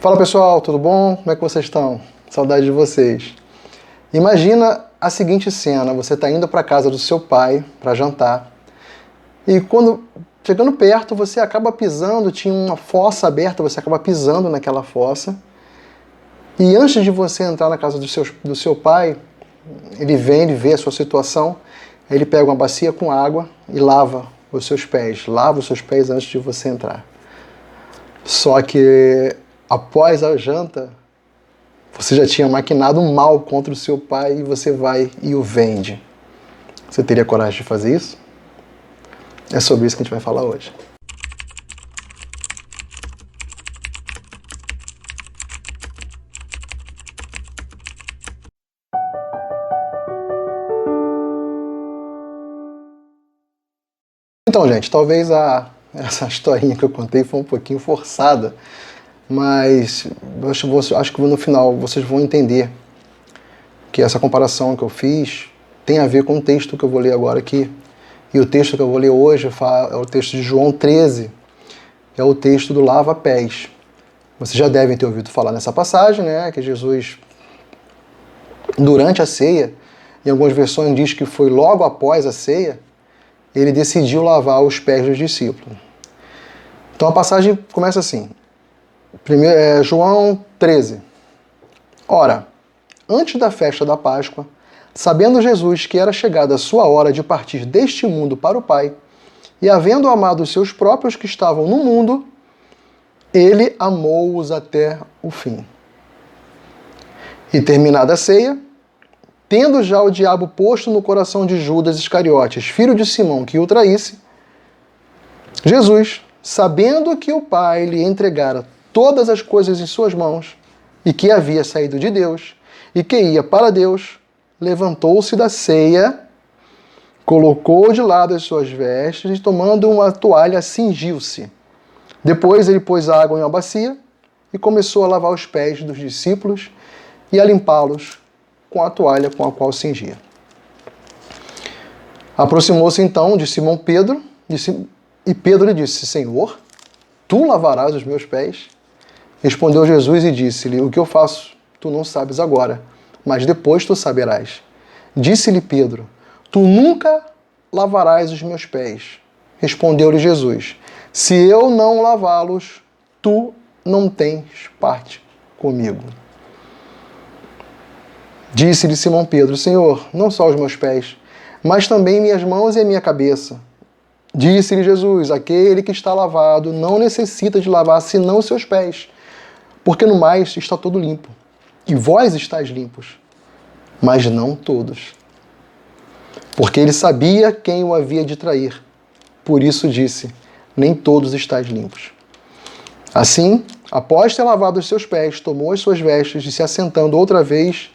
Fala pessoal, tudo bom? Como é que vocês estão? Saudade de vocês. Imagina a seguinte cena, você está indo para a casa do seu pai para jantar e quando chegando perto você acaba pisando, tinha uma fossa aberta, você acaba pisando naquela fossa e antes de você entrar na casa do seu pai, ele vem, ele vê a sua situação, ele pega uma bacia com água e lava os seus pés antes de você entrar. Só que após a janta, você já tinha maquinado um mal contra o seu pai e você vai e o vende. Você teria coragem de fazer isso? É sobre isso que a gente vai falar hoje. Então, gente, talvez essa historinha que eu contei foi um pouquinho forçada, mas acho que no final vocês vão entender que essa comparação que eu fiz tem a ver com o texto que eu vou ler agora aqui. E o texto que eu vou ler hoje é o texto de João 13, é o texto do lava-pés. Vocês já devem ter ouvido falar nessa passagem, né? Que Jesus, durante a ceia, em algumas versões diz que foi logo após a ceia, ele decidiu lavar os pés dos discípulos. Então a passagem começa assim. João 13. Ora, antes da festa da Páscoa, sabendo Jesus que era chegada a sua hora de partir deste mundo para o Pai, e havendo amado os seus próprios que estavam no mundo, ele amou-os até o fim. E terminada a ceia, tendo já o diabo posto no coração de Judas Iscariotes, filho de Simão, que o traísse, Jesus, sabendo que o Pai lhe entregara todas as coisas em suas mãos, e que havia saído de Deus, e que ia para Deus, levantou-se da ceia, colocou de lado as suas vestes, e tomando uma toalha, cingiu-se. Depois ele pôs água em uma bacia, e começou a lavar os pés dos discípulos, e a limpá-los com a toalha com a qual cingia. Aproximou-se então de Simão Pedro, e Pedro lhe disse, Senhor, tu lavarás os meus pés? Respondeu Jesus e disse-lhe, o que eu faço, tu não sabes agora, mas depois tu saberás. Disse-lhe Pedro, tu nunca lavarás os meus pés. Respondeu-lhe Jesus, se eu não lavá-los, tu não tens parte comigo. Disse-lhe Simão Pedro, Senhor, não só os meus pés, mas também minhas mãos e a minha cabeça. Disse-lhe Jesus, aquele que está lavado não necessita de lavar senão os seus pés, porque no mais está todo limpo. E vós estáis limpos, mas não todos. Porque ele sabia quem o havia de trair. Por isso disse, nem todos estáis limpos. Assim, após ter lavado os seus pés, tomou as suas vestes e se assentando outra vez,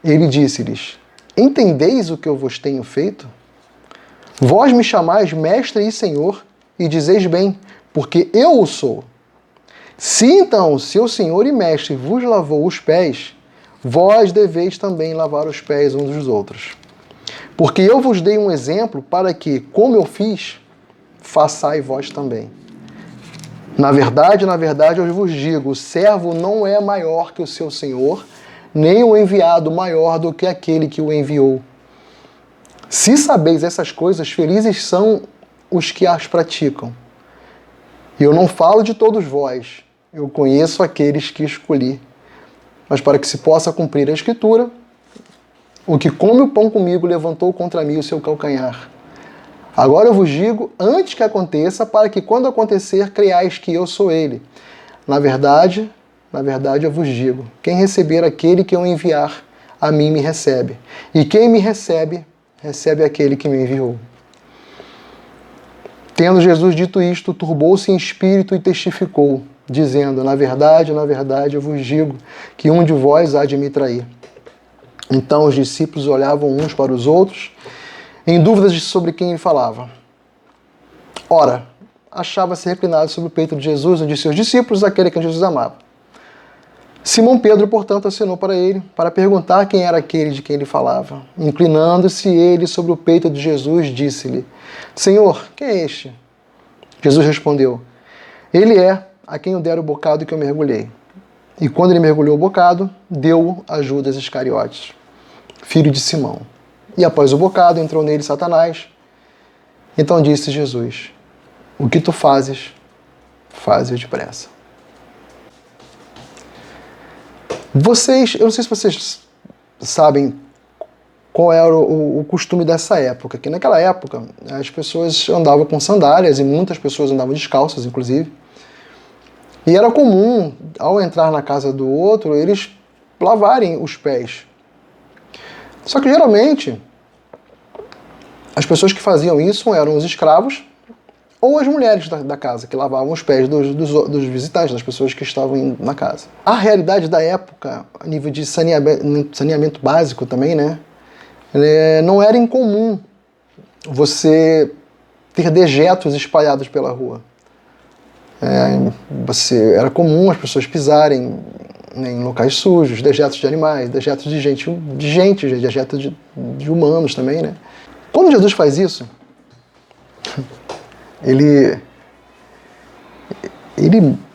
ele disse-lhes, entendeis o que eu vos tenho feito? Vós me chamais mestre e senhor, e dizeis bem, porque eu o sou. Se então seu senhor e mestre vos lavou os pés, vós deveis também lavar os pés uns dos outros. Porque eu vos dei um exemplo para que, como eu fiz, façai vós também. Na verdade, eu vos digo, o servo não é maior que o seu senhor, nem o enviado maior do que aquele que o enviou. Se sabeis essas coisas, felizes são os que as praticam. E eu não falo de todos vós, eu conheço aqueles que escolhi. Mas para que se possa cumprir a Escritura, o que come o pão comigo levantou contra mim o seu calcanhar. Agora eu vos digo, antes que aconteça, para que quando acontecer, creiais que eu sou ele. Na verdade eu vos digo, quem receber aquele que eu enviar, a mim me recebe. E quem me recebe, recebe aquele que me enviou. Tendo Jesus dito isto, turbou-se em espírito e testificou, dizendo, na verdade eu vos digo, que um de vós há de me trair. Então os discípulos olhavam uns para os outros, em dúvidas sobre quem ele falava. Ora, achava-se reclinado sobre o peito de Jesus, um de seus discípulos, aquele que Jesus amava. Simão Pedro, portanto, acenou para ele, para perguntar quem era aquele de quem ele falava. Inclinando-se ele sobre o peito de Jesus, disse-lhe, Senhor, quem é este? Jesus respondeu, ele é a quem eu der o bocado que eu mergulhei. E quando ele mergulhou o bocado, deu a Judas Iscariotes, filho de Simão. E após o bocado, entrou nele Satanás. Então disse Jesus: o que tu fazes, faze depressa. Eu não sei se vocês sabem qual era o costume dessa época, que naquela época as pessoas andavam com sandálias e muitas pessoas andavam descalças, inclusive. E era comum, ao entrar na casa do outro, eles lavarem os pés. Só que geralmente as pessoas que faziam isso eram os escravos ou as mulheres da casa, que lavavam os pés dos visitantes, das pessoas que estavam na casa. A realidade da época, a nível de saneamento básico também, né? Não era incomum você ter dejetos espalhados pela rua. Era comum as pessoas pisarem em locais sujos, dejetos de animais, dejetos de gente, dejetos de humanos também, né? Quando Jesus faz isso, ele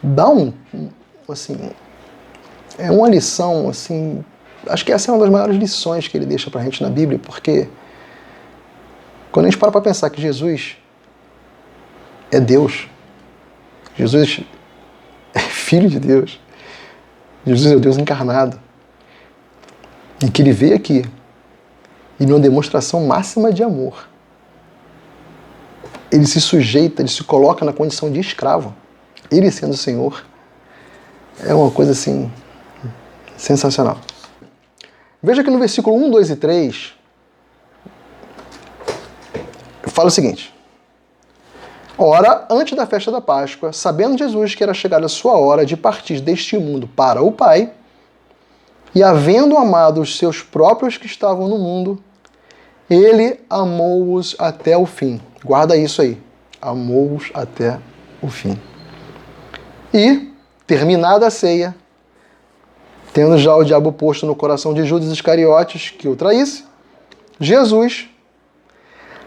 dá uma lição, assim, acho que essa é uma das maiores lições que ele deixa pra gente na Bíblia, porque quando a gente para pensar que Jesus é Deus, Jesus é Filho de Deus, Jesus é o Deus encarnado, e que ele veio aqui e numa demonstração máxima de amor, ele se sujeita, ele se coloca na condição de escravo, ele sendo o Senhor, é uma coisa assim sensacional. Veja que no versículo 1, 2 e 3 fala o seguinte: ora, antes da festa da Páscoa, sabendo Jesus que era chegada a sua hora de partir deste mundo para o Pai, e havendo amado os seus próprios que estavam no mundo, ele amou-os até o fim. Guarda isso aí. Amou-os até o fim. E, terminada a ceia, tendo já o diabo posto no coração de Judas Iscariotes, que o traísse, Jesus,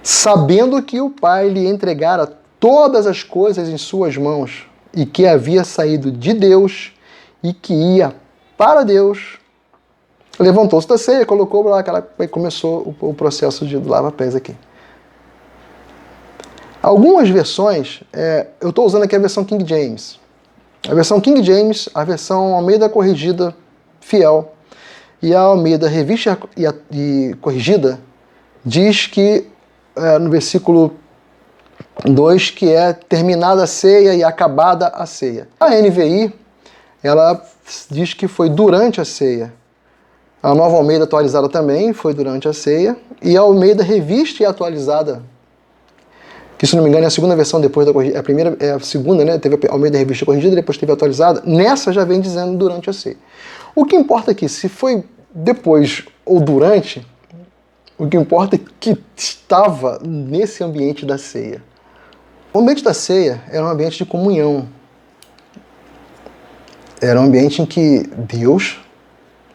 sabendo que o Pai lhe entregara todas as coisas em suas mãos, e que havia saído de Deus, e que ia para Deus, levantou-se da ceia, colocou lá, e começou o processo de lava-pés aqui. Algumas versões, eu estou usando aqui a versão King James. A versão King James, a versão Almeida Corrigida Fiel, e a Almeida Revista e Corrigida, diz que, no versículo 2, que é terminada a ceia e acabada a ceia. A NVI, ela diz que foi durante a ceia. A Nova Almeida Atualizada também foi durante a ceia. E a Almeida Revista e Atualizada, que se não me engano é a segunda versão depois da corrigida, a primeira é a segunda, né? Teve a Almeida Revista Corrigida, depois teve a atualizada. Nessa já vem dizendo durante a ceia. O que importa aqui, se foi depois ou durante, o que importa é que estava nesse ambiente da ceia. O ambiente da ceia era um ambiente de comunhão. Era um ambiente em que Deus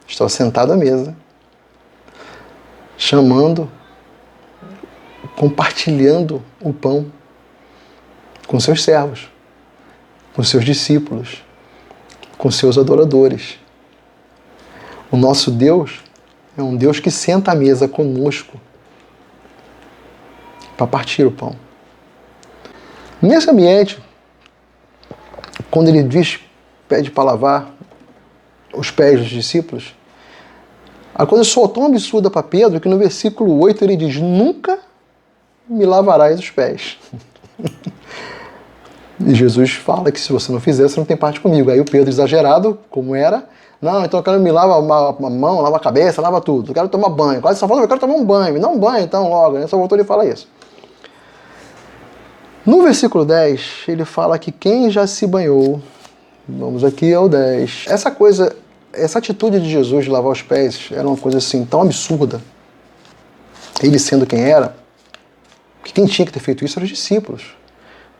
estava sentado à mesa, chamando, compartilhando o pão com seus servos, com seus discípulos, com seus adoradores. O nosso Deus é um Deus que senta à mesa conosco para partir o pão. Nesse ambiente, quando ele pede para lavar os pés dos discípulos, a coisa soou tão absurda para Pedro que no versículo 8 ele diz: nunca me lavarás os pés. E Jesus fala que se você não fizer, você não tem parte comigo. Aí o Pedro, exagerado, como era, não, então eu quero me lavar a mão, lava a cabeça, lava tudo. Eu quero tomar banho. Quase só falou, eu quero tomar um banho. Me dá um banho então logo. Né? Só voltou ele fala isso. No versículo 10, ele fala que quem já se banhou, vamos aqui ao 10. Essa atitude de Jesus de lavar os pés era uma coisa assim tão absurda. Ele sendo quem era, que quem tinha que ter feito isso eram os discípulos.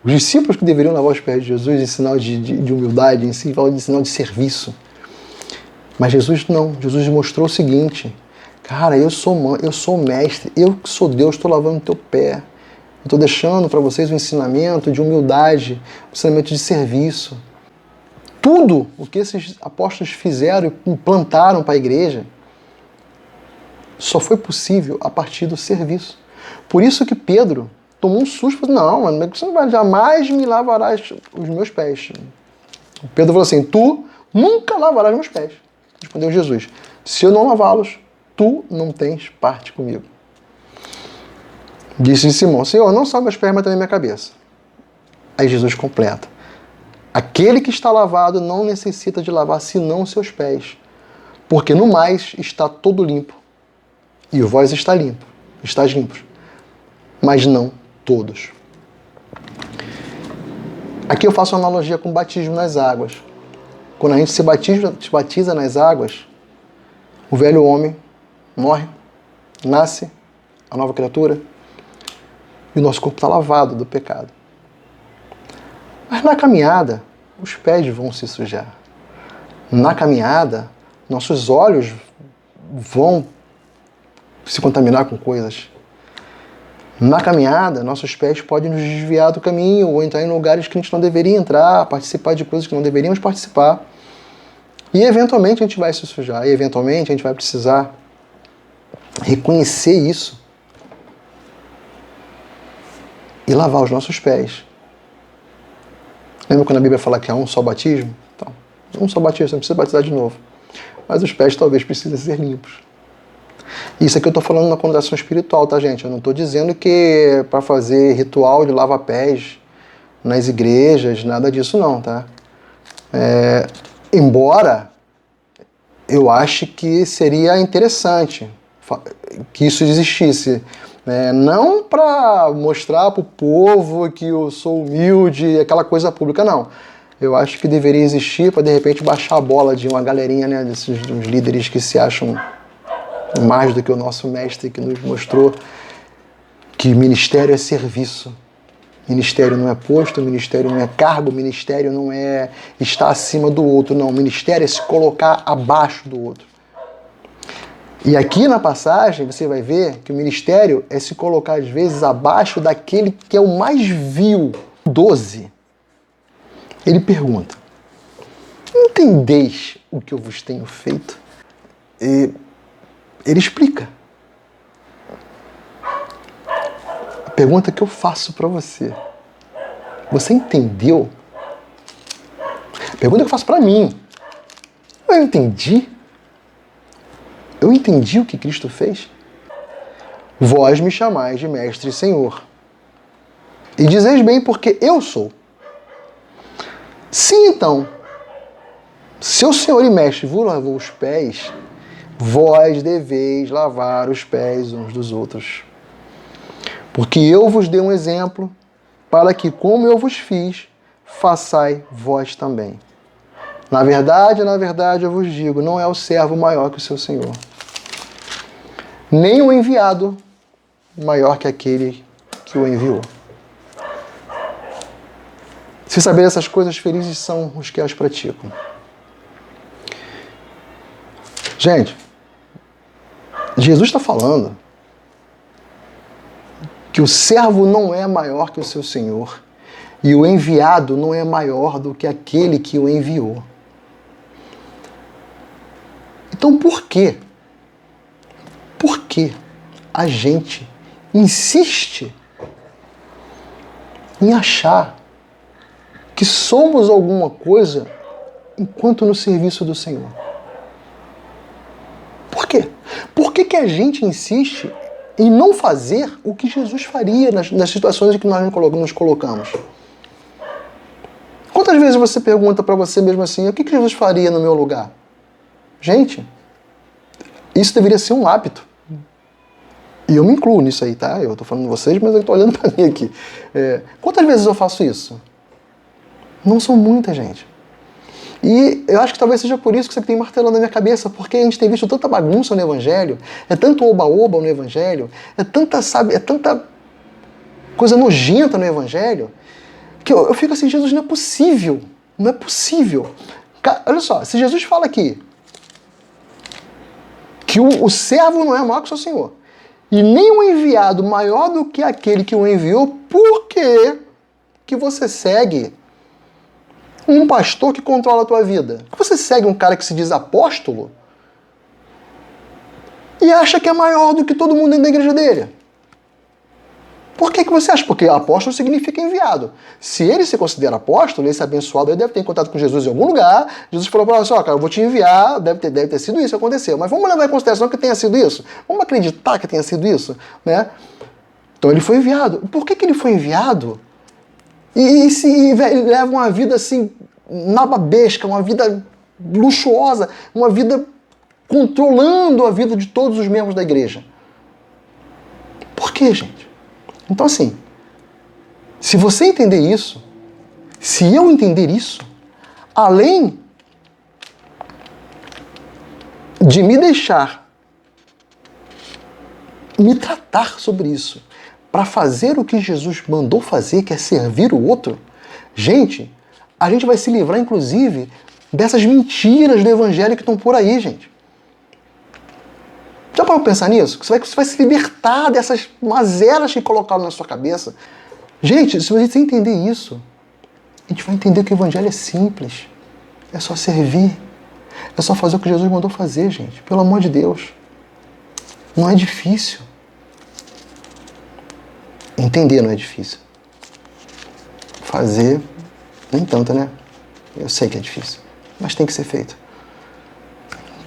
Os discípulos que deveriam lavar os pés de Jesus em sinal de humildade, em sinal de serviço. Mas Jesus não. Jesus mostrou o seguinte: cara, eu sou o mestre, eu que sou Deus, estou lavando o teu pé. Estou deixando para vocês um ensinamento de humildade, um ensinamento de serviço. tudo o que esses apóstolos fizeram e implantaram para a igreja só foi possível a partir do serviço. Por isso que Pedro tomou um susto e falou, não, você não vai jamais me lavarás os meus pés. Pedro falou assim, tu nunca lavarás meus pés. Respondeu Jesus, se eu não lavá-los, tu não tens parte comigo. Disse Simão, Senhor, não só meus pés, mas também minha cabeça. Aí Jesus completa, aquele que está lavado não necessita de lavar senão os seus pés, porque no mais está todo limpo, e o vós está limpo, estáis limpos, mas não todos. Aqui eu faço uma analogia com o batismo nas águas. Quando a gente se batiza nas águas, o velho homem morre, nasce, a nova criatura, e o nosso corpo está lavado do pecado. Mas na caminhada, os pés vão se sujar. Na caminhada, nossos olhos vão se contaminar com coisas. Na caminhada, nossos pés podem nos desviar do caminho ou entrar em lugares que a gente não deveria entrar, participar de coisas que não deveríamos participar. E eventualmente a gente vai se sujar, e eventualmente a gente vai precisar reconhecer isso e lavar os nossos pés. Lembra quando a Bíblia fala que há um só batismo? Então, um só batismo, você não precisa batizar de novo. Mas os pés talvez precisem ser limpos. Isso aqui eu estou falando na conotação espiritual, tá, gente? Eu não estou dizendo que é para fazer ritual de lava-pés nas igrejas, nada disso não, tá? Embora eu ache que seria interessante que isso existisse. Não para mostrar para o povo que eu sou humilde, aquela coisa pública, não. Eu acho que deveria existir para, de repente, baixar a bola de uma galerinha, né, desses líderes que se acham mais do que o nosso mestre que nos mostrou que ministério é serviço. Ministério não é posto, ministério não é cargo, ministério não é estar acima do outro, não. Ministério é se colocar abaixo do outro. E aqui na passagem você vai ver que o ministério é se colocar às vezes abaixo daquele que é o mais vil. 12. Ele pergunta, entendeis o que eu vos tenho feito? E ele explica. A pergunta que eu faço para você, você entendeu? A pergunta que eu faço para mim, eu entendi? Eu entendi o que Cristo fez? Vós me chamais de mestre e senhor. E dizeis bem porque eu sou. Se então, seu senhor e mestre vos lavou os pés, vós deveis lavar os pés uns dos outros. Porque eu vos dei um exemplo, para que, como eu vos fiz, façai vós também. Na verdade, eu vos digo, não é o servo maior que o seu senhor, nem o enviado maior que aquele que o enviou. Se saber essas coisas, felizes são os que as praticam. Gente, Jesus está falando que o servo não é maior que o seu senhor e o enviado não é maior do que aquele que o enviou. Então por quê? Por que a gente insiste em achar que somos alguma coisa enquanto no serviço do Senhor? Por quê? Por que a gente insiste em não fazer o que Jesus faria nas situações em que nós nos colocamos? Quantas vezes você pergunta para você mesmo assim, o que Jesus faria no meu lugar? Gente, isso deveria ser um hábito. E eu me incluo nisso aí, tá? Eu tô falando de vocês, mas eu tô olhando para mim aqui. Quantas vezes eu faço isso? Não são muitas, gente. E eu acho que talvez seja por isso que você tem martelando na minha cabeça, porque a gente tem visto tanta bagunça no Evangelho, é tanto oba-oba no Evangelho, é tanta coisa nojenta no Evangelho, que eu fico assim, Jesus, não é possível. Não é possível. Olha só, se Jesus fala aqui que o servo não é maior que o seu senhor, e nem o enviado maior do que aquele que o enviou, por que você segue Um pastor que controla a tua vida. Você segue um cara que se diz apóstolo e acha que é maior do que todo mundo dentro da igreja dele. Por que você acha? Porque apóstolo significa enviado. Se ele se considera apóstolo, esse abençoado, ele deve ter contato com Jesus em algum lugar. Jesus falou para ele, ó, cara, eu vou te enviar, deve ter sido isso que aconteceu. Mas vamos levar em consideração que tenha sido isso? Vamos acreditar que tenha sido isso? Né? Então ele foi enviado. Por que ele foi enviado? E se leva uma vida assim, nababesca, uma vida luxuosa, uma vida controlando a vida de todos os membros da igreja? Por quê, gente? Então assim, se você entender isso, se eu entender isso, além de me deixar me tratar sobre isso, para fazer o que Jesus mandou fazer, que é servir o outro, gente, a gente vai se livrar, inclusive, dessas mentiras do evangelho que estão por aí, gente. Já parou pra pensar nisso? Você vai se libertar dessas mazelas que colocaram na sua cabeça. Gente, se você entender isso, a gente vai entender que o evangelho é simples. É só servir. É só fazer o que Jesus mandou fazer, gente. Pelo amor de Deus. Não é difícil. Entender não é difícil. Fazer, nem tanto, né? Eu sei que é difícil. Mas tem que ser feito.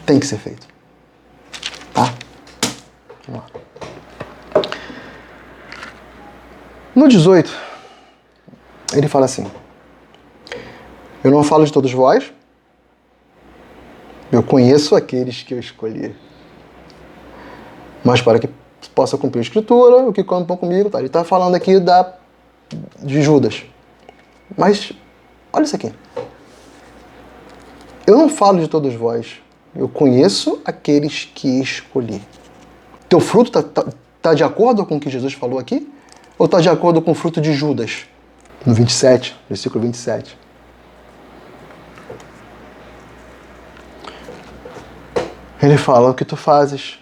Tem que ser feito. Tá? Vamos lá. No 18, ele fala assim: eu não falo de todos vós, eu conheço aqueles que eu escolhi. Mas para que possa cumprir a escritura, o que come pão comigo, tá? Ele está falando aqui de Judas. Mas, olha isso aqui. Eu não falo de todos vós, eu conheço aqueles que escolhi. Teu fruto tá de acordo com o que Jesus falou aqui? Ou está de acordo com o fruto de Judas? No 27, versículo 27. Ele fala: o que tu fazes,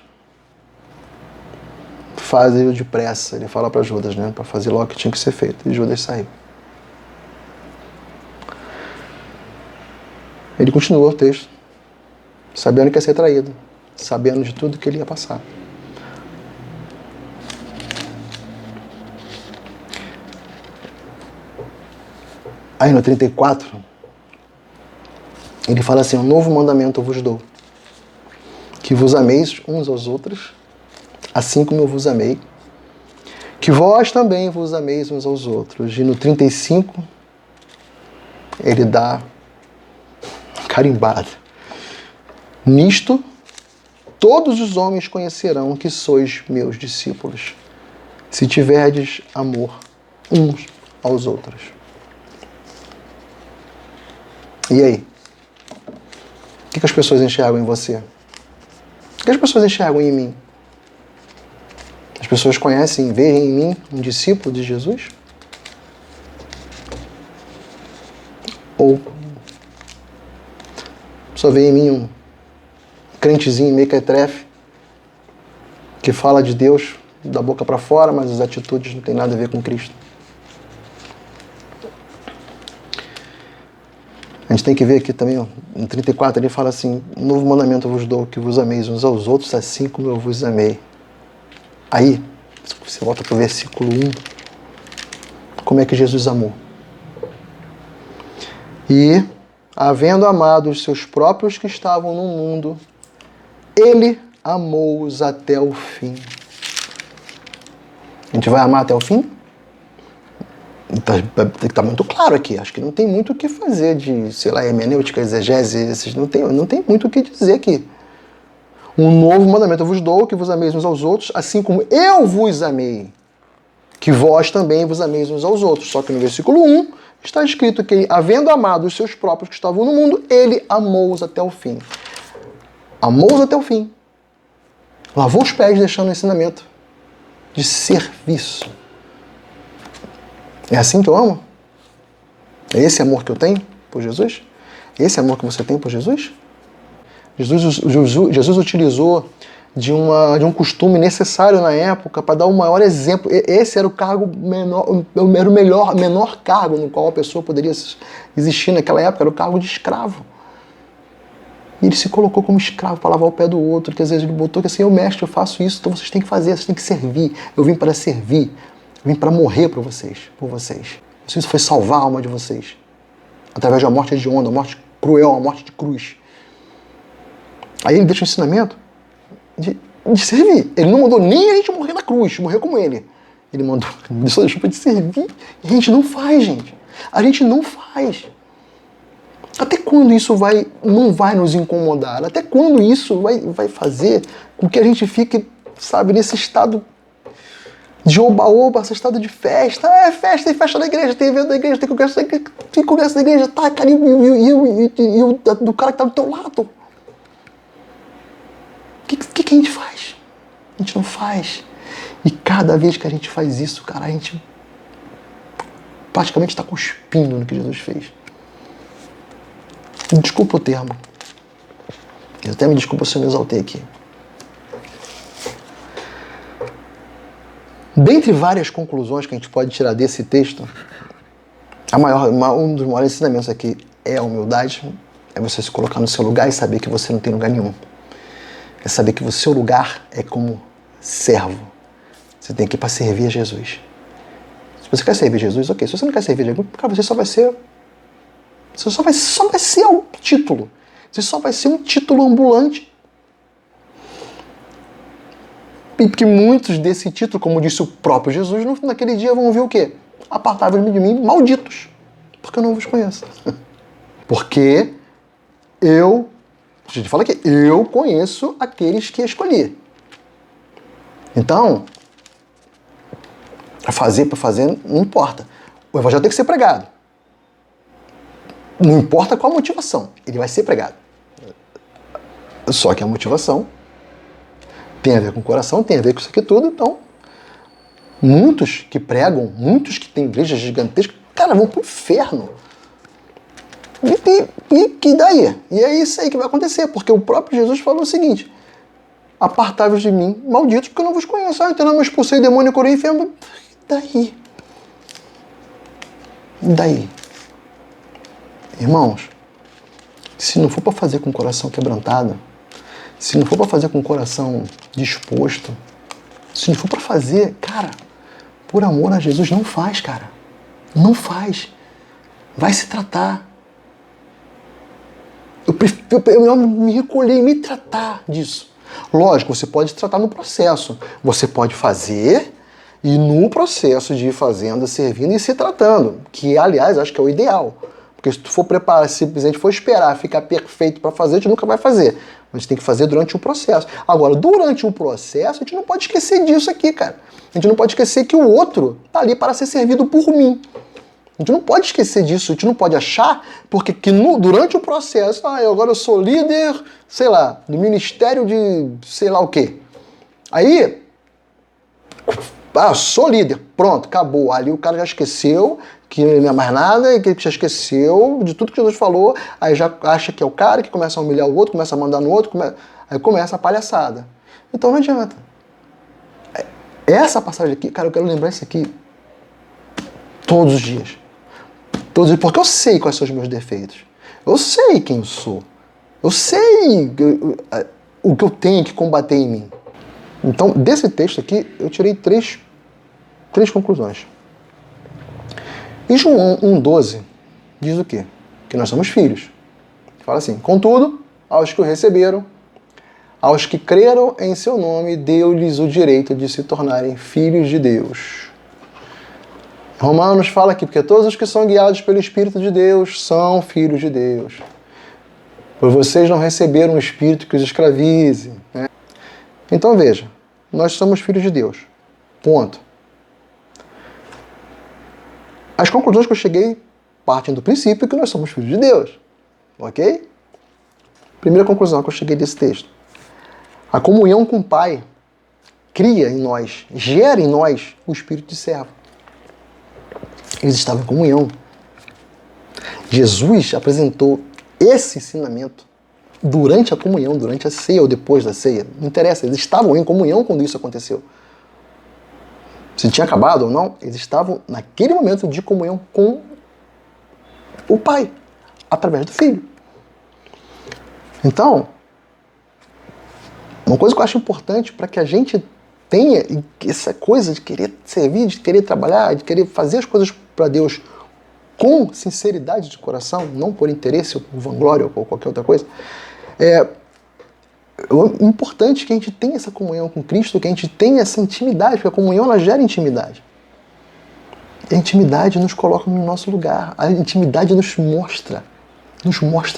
faze-o depressa. Ele fala para Judas, né? Para fazer logo o que tinha que ser feito. E Judas saiu. Ele continua o texto, sabendo que ia ser traído, sabendo de tudo que ele ia passar. Aí no 34, ele fala assim: um novo mandamento eu vos dou, que vos ameis uns aos outros, assim como eu vos amei, que vós também vos ameis uns aos outros. E no 35, ele dá carimbada: nisto todos os homens conhecerão que sois meus discípulos, se tiverdes amor uns aos outros. E aí? O que as pessoas enxergam em você? O que as pessoas enxergam em mim? As pessoas conhecem, veem em mim um discípulo de Jesus? Ou só vê em mim um crentezinho mequetrefe que fala de Deus da boca para fora, mas as atitudes não têm nada a ver com Cristo? A gente tem que ver aqui também, ó, no 34, ele fala assim: um novo mandamento eu vos dou, que vos ameis uns aos outros, assim como eu vos amei. Aí, você volta para o versículo 1, como é que Jesus amou? E, havendo amado os seus próprios que estavam no mundo, ele amou-os até o fim. A gente vai amar até o fim? Está muito claro aqui. Acho que não tem muito o que fazer de, sei lá, hermenêutica, exegese, não tem muito o que dizer aqui. Um novo mandamento eu vos dou, que vos ameis uns aos outros, assim como eu vos amei, que vós também vos ameis uns aos outros. Só que no versículo 1 está escrito que, havendo amado os seus próprios que estavam no mundo, ele amou-os até o fim. Amou-os até o fim. Lavou os pés, deixando o ensinamento de serviço. É assim que eu amo? É esse amor que eu tenho por Jesus? É esse amor que você tem por Jesus? Jesus utilizou de um costume necessário na época para dar o maior exemplo. Esse era o cargo menor, era o menor cargo no qual a pessoa poderia existir naquela época, era o cargo de escravo. E ele se colocou como escravo para lavar o pé do outro, que às vezes ele botou que assim, eu mestre, eu faço isso, então vocês têm que fazer, vocês têm que servir. Eu vim para servir, eu vim para morrer por vocês. Isso foi salvar a alma de vocês. Através de uma morte hedionda, uma morte cruel, uma morte de cruz. Aí ele deixa o ensinamento de servir. Ele não mandou nem a gente morrer na cruz, morrer como ele. Ele mandou, deixou de servir. E a gente não faz, gente. A gente não faz. Até quando isso não vai nos incomodar? Até quando isso vai fazer com que a gente fique, sabe, nesse estado de oba-oba, esse estado de festa? É festa, tem festa da igreja, tem evento da igreja, tem congresso da igreja, tá, cara, e o do cara que tá do teu lado? O que a gente faz? A gente não faz. E cada vez que a gente faz isso, cara, a gente praticamente está cuspindo no que Jesus fez. Desculpa o termo. Eu até me desculpa se eu me exaltei aqui. Dentre várias conclusões que a gente pode tirar desse texto, um dos maiores ensinamentos aqui é a humildade, é você se colocar no seu lugar e saber que você não tem lugar nenhum. É saber que o seu lugar é como servo. Você tem que ir para servir a Jesus. Se você quer servir Jesus, ok. Se você não quer servir Jesus, cara, você só vai ser um título. Você só vai ser um título ambulante. E que muitos desse título, como disse o próprio Jesus, naquele dia vão ouvir o quê? Apartai-vos de mim, malditos, porque eu não vos conheço. Porque a gente fala que eu conheço aqueles que escolhi. Então, para fazer, não importa. O evangelho tem que ser pregado. Não importa qual a motivação, ele vai ser pregado. Só que a motivação tem a ver com o coração, tem a ver com isso aqui tudo. Então, muitos que pregam, muitos que têm igrejas gigantescas, cara, vão pro inferno. E daí? E é isso aí que vai acontecer, porque o próprio Jesus falou o seguinte: apartai-vos de mim, malditos, porque eu não vos conheço. Então eu não expulsei demônio e curei enfermo. E daí? Irmãos, se não for para fazer com o coração quebrantado, se não for para fazer com o coração disposto, se não for para fazer, cara, por amor a Jesus, não faz, cara. Não faz. Vai se tratar. Eu me recolher e me tratar disso. Lógico, você pode tratar no processo. Você pode fazer e no processo de ir fazendo, servindo e se tratando. Que, aliás, acho que é o ideal. Porque se tu for preparar, simplesmente for esperar ficar perfeito para fazer, a gente nunca vai fazer. A gente tem que fazer durante o processo. Agora, durante o processo, a gente não pode esquecer disso aqui, cara. A gente não pode esquecer que o outro tá ali para ser servido por mim. A gente não pode esquecer disso, a gente não pode achar, porque durante o processo, agora eu sou líder, sei lá, do ministério de sei lá o quê. Aí, sou líder, pronto, acabou. Ali o cara já esqueceu que não é mais nada, que já esqueceu de tudo que Jesus falou, aí já acha que é o cara que começa a humilhar o outro, começa a mandar no outro, aí começa a palhaçada. Então não adianta. Essa passagem aqui, cara, eu quero lembrar isso aqui todos os dias. Porque eu sei quais são os meus defeitos. Eu sei quem eu sou. Eu sei o que eu tenho que combater em mim. Então, desse texto aqui, eu tirei três conclusões. E João 1,12 diz o quê? Que nós somos filhos. Fala assim: contudo, aos que o receberam, aos que creram em seu nome, deu-lhes o direito de se tornarem filhos de Deus. Romanos fala aqui, porque todos os que são guiados pelo Espírito de Deus são filhos de Deus. Pois vocês não receberam um espírito que os escravize. Né? Então veja, nós somos filhos de Deus. Ponto. As conclusões que eu cheguei partem do princípio que nós somos filhos de Deus. Ok? Primeira conclusão que eu cheguei desse texto. A comunhão com o Pai cria em nós, gera em nós o espírito de servo. Eles estavam em comunhão. Jesus apresentou esse ensinamento durante a comunhão, durante a ceia ou depois da ceia, não interessa, eles estavam em comunhão quando isso aconteceu. Se tinha acabado ou não, eles estavam naquele momento de comunhão com o Pai, através do Filho. Então, uma coisa que eu acho importante para que a gente tenha essa coisa de querer servir, de querer trabalhar, de querer fazer as coisas para Deus com sinceridade de coração, não por interesse ou por vanglória ou qualquer outra coisa, é importante que a gente tenha essa comunhão com Cristo, que a gente tenha essa intimidade, porque a comunhão ela gera intimidade. E a intimidade nos coloca no nosso lugar, a intimidade nos mostra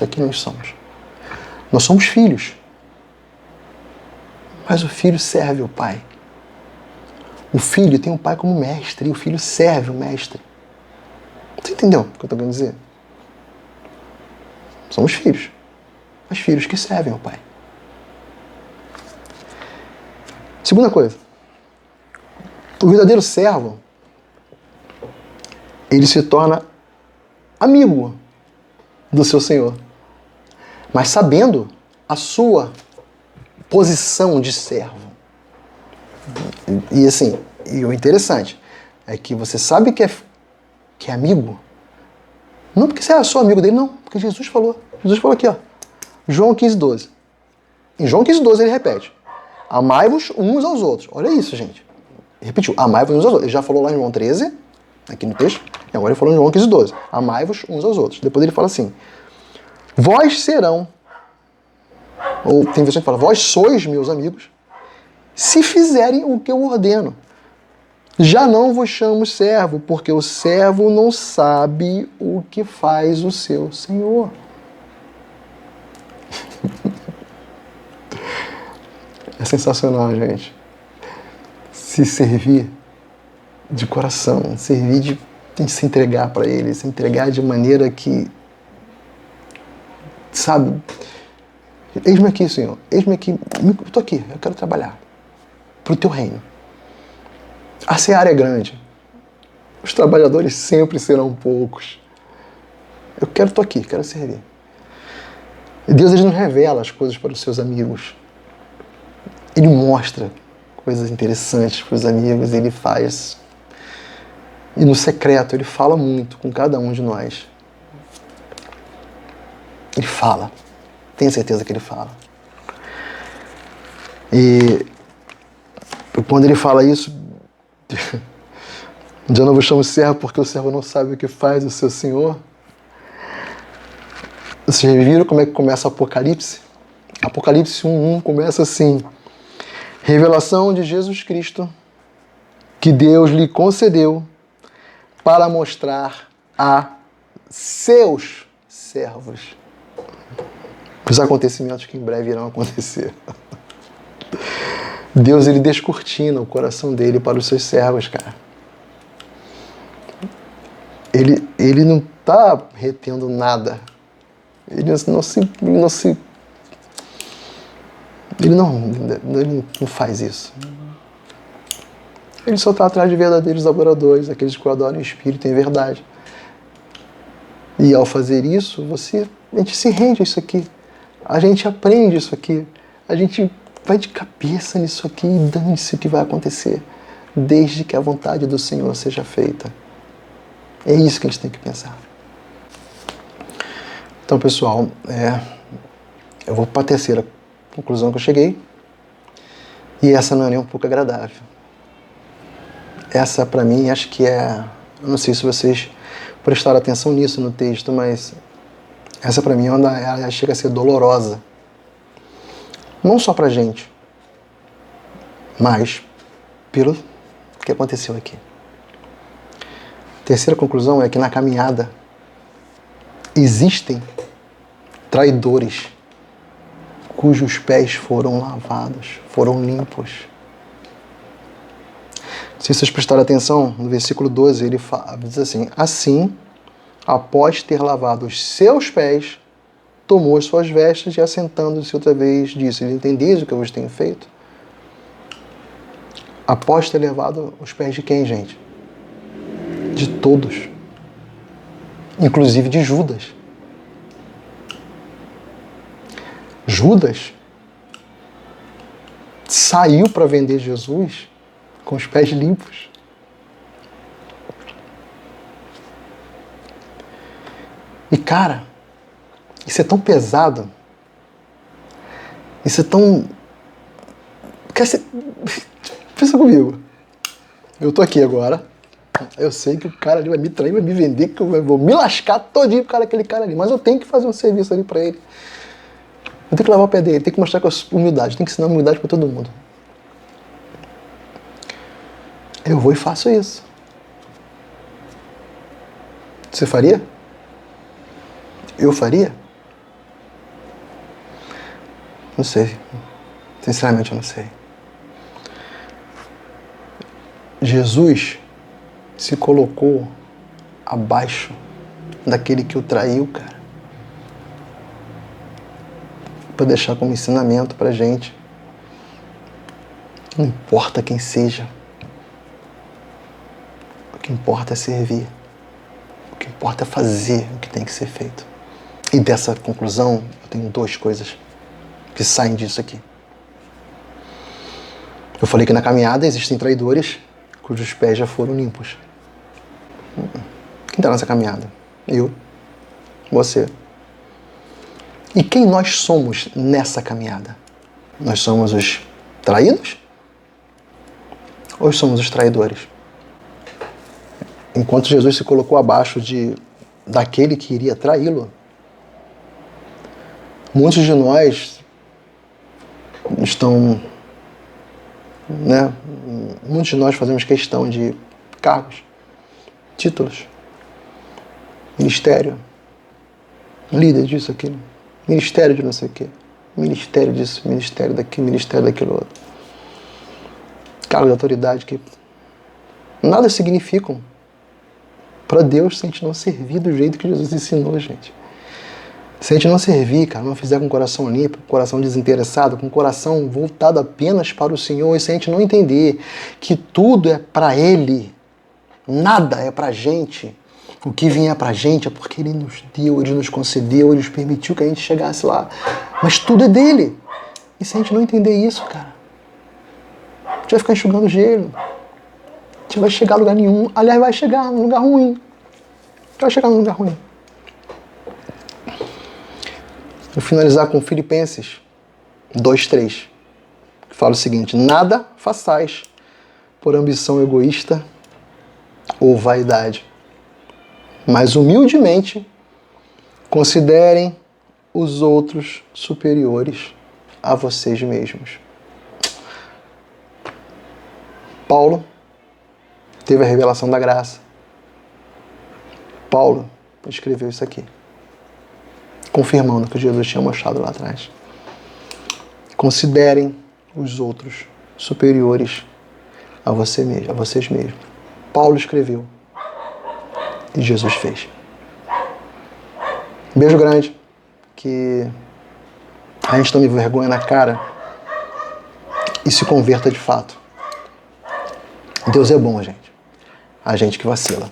quem nós somos. Nós somos filhos, mas o filho serve o pai. O filho tem o pai como mestre e o filho serve o mestre. Você entendeu o que eu estou querendo dizer? Somos filhos, mas filhos que servem ao pai. Segunda coisa, o verdadeiro servo, ele se torna amigo do seu Senhor, mas sabendo a sua posição de servo. E assim, e o interessante é que você sabe que é amigo, não porque você é só amigo dele, não, porque Jesus falou. Jesus falou aqui, ó, João 15:12. Em João 15:12 ele repete, amai-vos uns aos outros. Olha isso, gente. Ele repetiu, amai-vos uns aos outros. Ele já falou lá em João 13, aqui no texto, e agora ele falou em João 15:12. Amai-vos uns aos outros. Depois ele fala assim, vós serão, ou tem versão que fala, vós sois meus amigos, se fizerem o que eu ordeno. Já não vos chamo servo, porque o servo não sabe o que faz o seu senhor. É sensacional, gente. Se servir de coração, servir de se entregar para ele, se entregar de maneira que, sabe, eis-me aqui, Senhor, eis-me aqui, eu estou aqui, eu quero trabalhar para o teu reino. A seara é grande, os trabalhadores sempre serão poucos. Eu estou aqui, quero servir. E Deus ele nos revela as coisas para os seus amigos. Ele mostra coisas interessantes para os amigos, ele faz. E no secreto, ele fala muito com cada um de nós. Ele fala. Tenho certeza que ele fala. E quando ele fala isso, já não vos chamo servo porque o servo não sabe o que faz o seu senhor. Vocês viram como é que começa o Apocalipse? Apocalipse 1:1 começa assim. Revelação de Jesus Cristo, que Deus lhe concedeu para mostrar a seus servos os acontecimentos que em breve irão acontecer. Deus ele descortina o coração dele para os seus servos, cara. Ele não está retendo nada. Ele não faz isso. Ele só está atrás de verdadeiros adoradores, aqueles que adoram o Espírito em verdade. E ao fazer isso, a gente se rende a isso aqui. A gente aprende isso aqui. A gente vai de cabeça nisso aqui e dane-se o que vai acontecer, desde que a vontade do Senhor seja feita. É isso que a gente tem que pensar. Então, pessoal, eu vou para a terceira conclusão que eu cheguei. E essa não é nem um pouco agradável. Essa, para mim, acho que eu não sei se vocês prestaram atenção nisso no texto, mas essa, para mim, ela chega a ser dolorosa. Não só para a gente, mas pelo que aconteceu aqui. A terceira conclusão é que na caminhada existem traidores cujos pés foram lavados, foram limpos. Se vocês prestarem atenção, no versículo 12, ele diz assim, assim, após ter lavado os seus pés, tomou as suas vestes e assentando-se outra vez, disse, entendeis o que eu vos tenho feito? Após ter lavado os pés de quem, gente? De todos. Inclusive de Judas. Judas saiu para vender Jesus com os pés limpos. E cara, isso é tão pesado. Isso é tão... Pensa comigo. Eu tô aqui agora. Eu sei que o cara ali vai me trair, vai me vender, que eu vou me lascar todinho por causa daquele cara ali. Mas eu tenho que fazer um serviço ali pra ele. Eu tenho que lavar o pé dele, tenho que mostrar com humildade, tenho que ensinar humildade pra todo mundo. Eu vou e faço isso. Você faria? Eu faria? Não sei. Sinceramente, eu não sei. Jesus se colocou abaixo daquele que o traiu, cara. Para deixar como ensinamento pra gente. Não importa quem seja. O que importa é servir. O que importa é fazer o que tem que ser feito. E dessa conclusão, eu tenho duas coisas que saem disso aqui. Eu falei que na caminhada existem traidores cujos pés já foram limpos. Quem está nessa caminhada? Eu. Você. E quem nós somos nessa caminhada? Nós somos os traídos? Ou somos os traidores? Enquanto Jesus se colocou abaixo daquele que iria traí-lo, muitos de nós estão... Muitos de nós fazemos questão de cargos, títulos, ministério, líder disso, aquilo, ministério de não sei o quê, ministério disso, ministério daqui, ministério daquilo outro. Cargos de autoridade que nada significam para Deus se a gente não servir do jeito que Jesus ensinou, gente. Se a gente não servir, cara, não fizer com o coração limpo, com o coração desinteressado, com o coração voltado apenas para o Senhor, e se a gente não entender que tudo é para Ele, nada é para a gente, o que vier para a gente é porque Ele nos deu, Ele nos concedeu, Ele nos permitiu que a gente chegasse lá. Mas tudo é dele. E se a gente não entender isso, cara, a gente vai ficar enxugando gelo. A gente vai chegar a lugar nenhum. Aliás, vai chegar num lugar ruim. Vai chegar num lugar ruim. Vou finalizar com Filipenses 2:3, que fala o seguinte: nada façais por ambição egoísta ou vaidade, mas humildemente considerem os outros superiores a vocês mesmos. Paulo teve a revelação da graça. Paulo escreveu isso aqui, confirmando o que Jesus tinha mostrado lá atrás. Considerem os outros superiores a você mesmo, a vocês mesmos. Paulo escreveu e Jesus fez. Um beijo grande, que a gente tome vergonha na cara e se converta de fato. Deus é bom, gente. A gente que vacila.